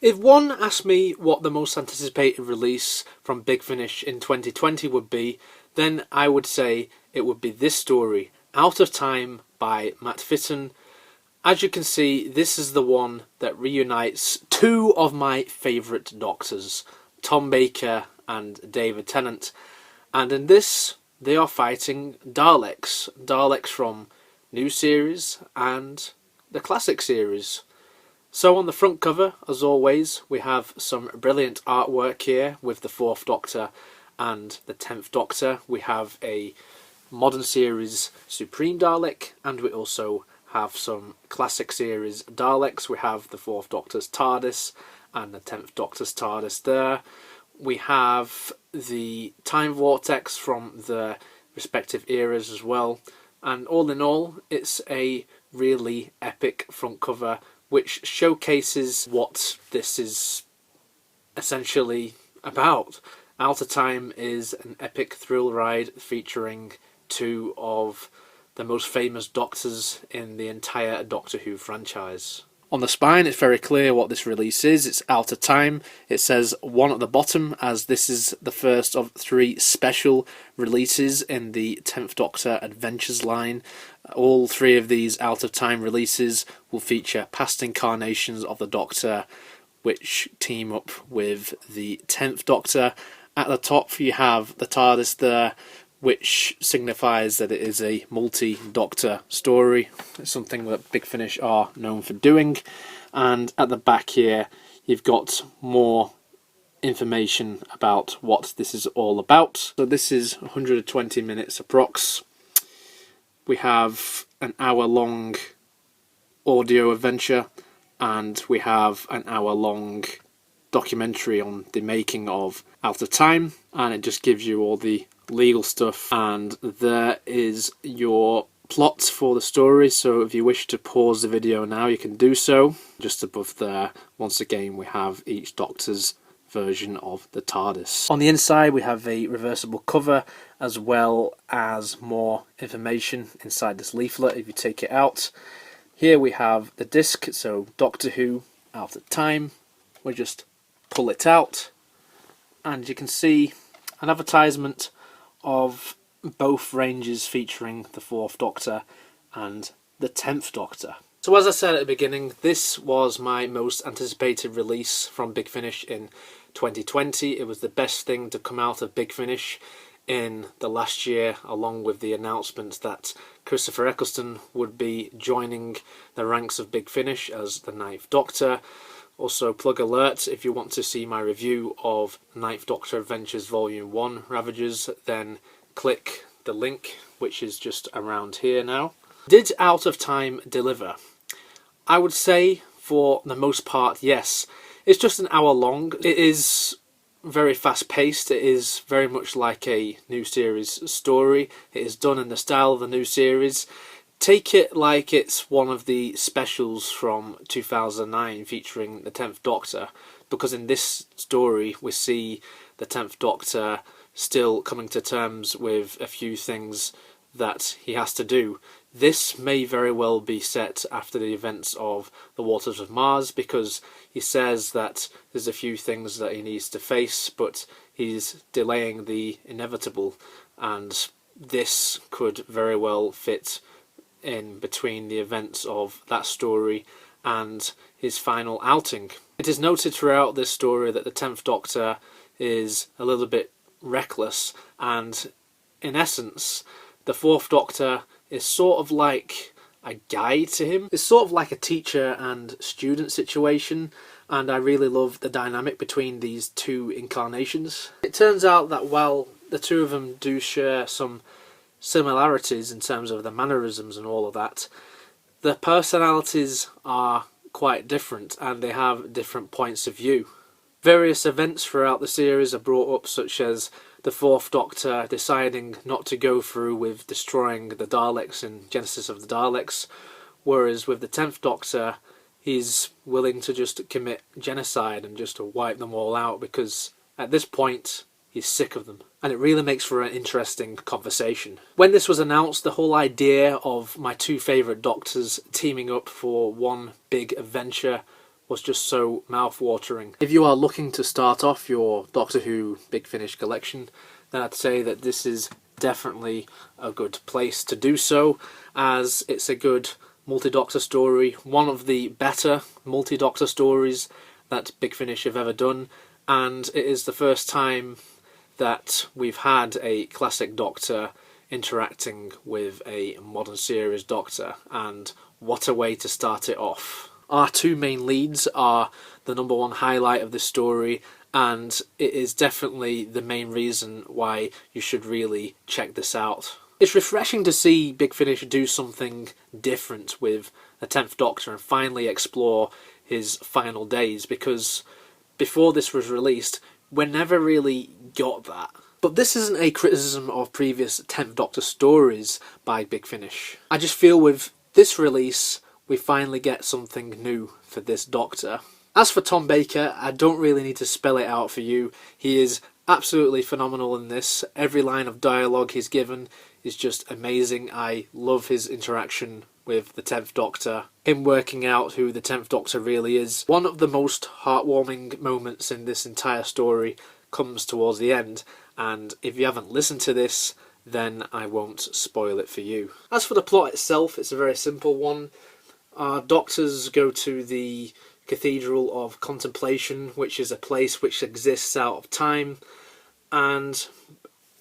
If one asked me what the most anticipated release from Big Finish in 2020 would be, then I would say it would be this story, Out of Time by Matt Fitton. As you can see, this is the one that reunites two of my favourite Doctors, Tom Baker and David Tennant. And in this, they are fighting Daleks. Daleks from new series and the classic series. So on the front cover, as always, we have some brilliant artwork here with the 4th Doctor and the 10th Doctor. We have a modern series Supreme Dalek, and we also have some classic series Daleks. We have the 4th Doctor's TARDIS and the 10th Doctor's TARDIS there. We have the Time Vortex from the respective eras as well. And all in all, it's a really epic front cover which showcases what this is essentially about. Out of Time is an epic thrill ride featuring two of the most famous Doctors in the entire Doctor Who franchise. On the spine, it's very clear what this release is. It's Out of Time. It says 1 at the bottom, as this is the first of 3 special releases in the 10th Doctor Adventures line. All 3 of these Out of Time releases will feature past incarnations of the Doctor, which team up with the 10th Doctor. At the top, you have the TARDIS there, which signifies that it is a multi-Doctor story. It's something that Big Finish are known for doing. And at the back here, you've got more information about what this is all about. So this is 120 minutes approx. We have an hour-long audio adventure, and we have an hour-long documentary on the making of Out of Time, and it just gives you all the legal stuff, and there is your plot for the story. So if you wish to pause the video now, you can do so. Just above there, once again, we have each Doctor's version of the TARDIS. On the inside, we have a reversible cover as well as more information inside this leaflet if you take it out. Here we have the disc, so Doctor Who Out of Time. We just pull it out and you can see an advertisement of both ranges featuring the 4th Doctor and the 10th Doctor. So as I said at the beginning, this was my most anticipated release from Big Finish in 2020. It was the best thing to come out of Big Finish in the last year, along with the announcement that Christopher Eccleston would be joining the ranks of Big Finish as the 9th Doctor. Also, plug alert, if you want to see my review of 9th Doctor Adventures Volume 1 Ravagers, then click the link, which is just around here now. Did Out of Time deliver? I would say, for the most part, yes. It's just an hour long. It is very fast paced. It is very much like a new series story. It is done in the style of the new series. Take it like it's one of the specials from 2009 featuring the 10th Doctor, because in this story we see the 10th Doctor still coming to terms with a few things that he has to do. This may very well be set after the events of the Waters of Mars, because he says that there's a few things that he needs to face, but he's delaying the inevitable, and this could very well fit in between the events of that story and his final outing. It is noted throughout this story that the 10th Doctor is a little bit reckless, and in essence the 4th Doctor is sort of like a guide to him. It's sort of like a teacher and student situation, and I really love the dynamic between these two incarnations. It turns out that while the two of them do share some similarities in terms of the mannerisms and all of that, the personalities are quite different and they have different points of view. Various events throughout the series are brought up, such as the 4th Doctor deciding not to go through with destroying the Daleks in Genesis of the Daleks, whereas with the 10th Doctor he's willing to just commit genocide and just to wipe them all out, because at this point he's sick of them. And it really makes for an interesting conversation. When this was announced, the whole idea of my two favourite Doctors teaming up for one big adventure was just so mouth-watering. If you are looking to start off your Doctor Who Big Finish collection, then I'd say that this is definitely a good place to do so, as it's a good multi-Doctor story, one of the better multi-Doctor stories that Big Finish have ever done, and it is the first time that we've had a classic Doctor interacting with a modern series Doctor, and what a way to start it off. Our two main leads are the number one highlight of this story, and it is definitely the main reason why you should really check this out. It's refreshing to see Big Finish do something different with the 10th Doctor and finally explore his final days, because before this was released, we never really got that. But this isn't a criticism of previous 10th Doctor stories by Big Finish. I just feel with this release, we finally get something new for this Doctor. As for Tom Baker, I don't really need to spell it out for you. He is absolutely phenomenal in this. Every line of dialogue he's given is just amazing. I love his interaction with the 10th Doctor, him working out who the 10th Doctor really is. One of the most heartwarming moments in this entire story comes towards the end, and if you haven't listened to this, then I won't spoil it for you. As for the plot itself, it's a very simple one. Our Doctors go to the Cathedral of Contemplation, which is a place which exists out of time, and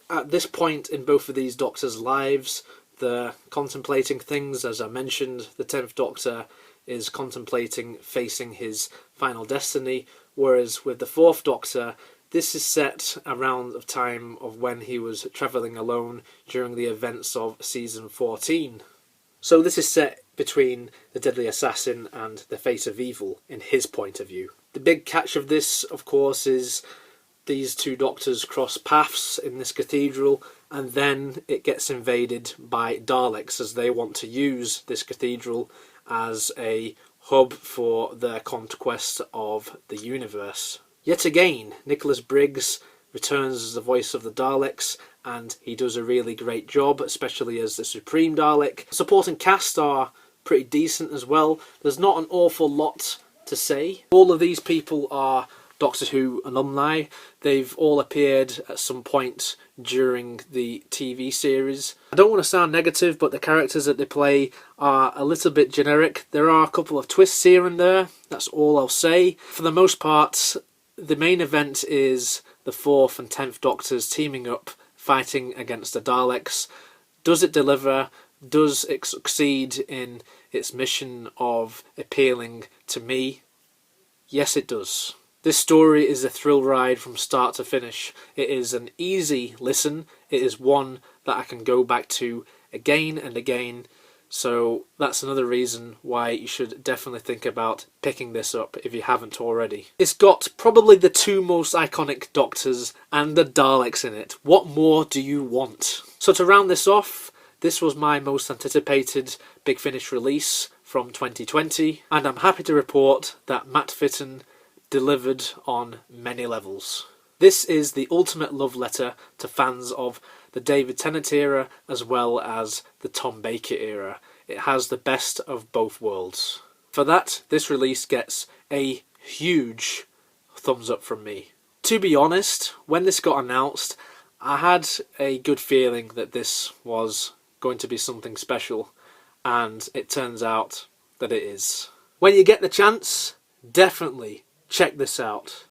at this point in both of these Doctors' lives, they're contemplating things. As I mentioned, the 10th Doctor is contemplating facing his final destiny, whereas with the 4th Doctor, this is set around the time of when he was travelling alone during the events of season 14. So this is set between the Deadly Assassin and the Face of Evil in his point of view. The big catch of this, of course, is these two Doctors cross paths in this cathedral, and then it gets invaded by Daleks as they want to use this cathedral as a hub for their conquest of the universe. Yet again, Nicholas Briggs returns as the voice of the Daleks, and he does a really great job, especially as the Supreme Dalek. Supporting cast are pretty decent as well. There's not an awful lot to say. All of these people are Doctor Who alumni. They've all appeared at some point during the TV series. I don't want to sound negative, but the characters that they play are a little bit generic. There are a couple of twists here and there, that's all I'll say. For the most part, the main event is the 4th and 10th Doctors teaming up, fighting against the Daleks. Does it deliver? Does it succeed in its mission of appealing to me? Yes, it does. This story is a thrill ride from start to finish. It is an easy listen. It is one that I can go back to again and again. So that's another reason why you should definitely think about picking this up if you haven't already. It's got probably the two most iconic Doctors and the Daleks in it. What more do you want? So to round this off, this was my most anticipated Big Finish release from 2020, and I'm happy to report that Matt Fitton delivered on many levels. This is the ultimate love letter to fans of the David Tennant era as well as the Tom Baker era. It has the best of both worlds. For that, this release gets a huge thumbs up from me. To be honest, when this got announced, I had a good feeling that this was going to be something special, and it turns out that it is. When you get the chance, definitely check this out.